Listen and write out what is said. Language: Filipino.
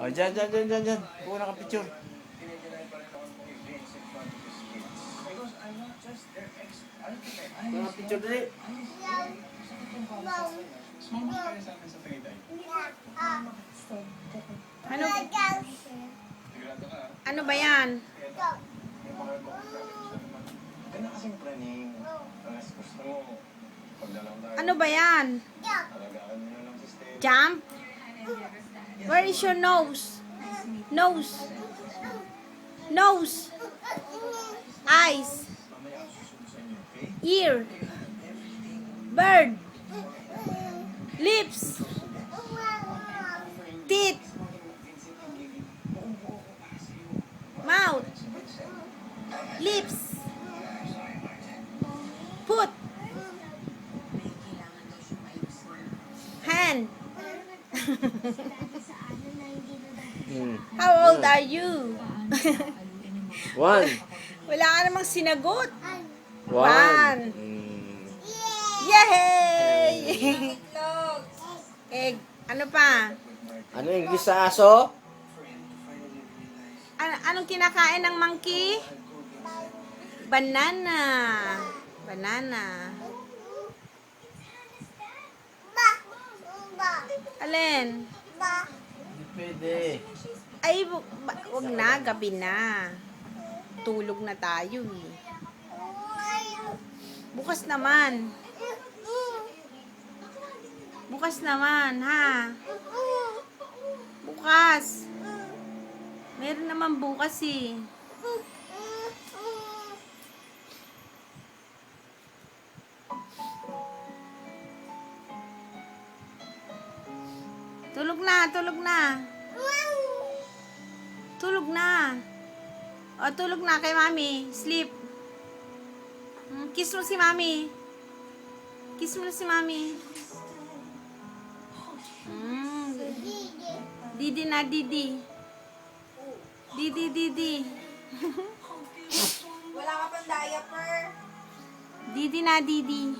O, dyan. Kuha na ka picture. Kuha na picture dali. Ano? Ano ba yan? Ano ba yan? Jump? Where is your nose? Nose. Nose. Eyes. Ear. Bird. Lips. Teeth. Mouth. Lips. Foot. Hand. How old are you? 1. Wala ka namang sinagot. 1. Yay! Egg. Ano pa? Ano yung English sa aso? Anong kinakain ng monkey? Banana. Banana. Alin? Hindi pwede. Ay, wag na. Gabi na. Tulog na tayo eh. Bukas naman. Bukas naman, ha? Bukas. Meron naman bukas eh. Tulog na, tulog na. Tulog na. O, tulog na kay mami. Sleep. Kiss mo si mami. Kiss mo si mami. Didi na, Didi. Didi. Wala ka pang diaper. Didi na, Didi.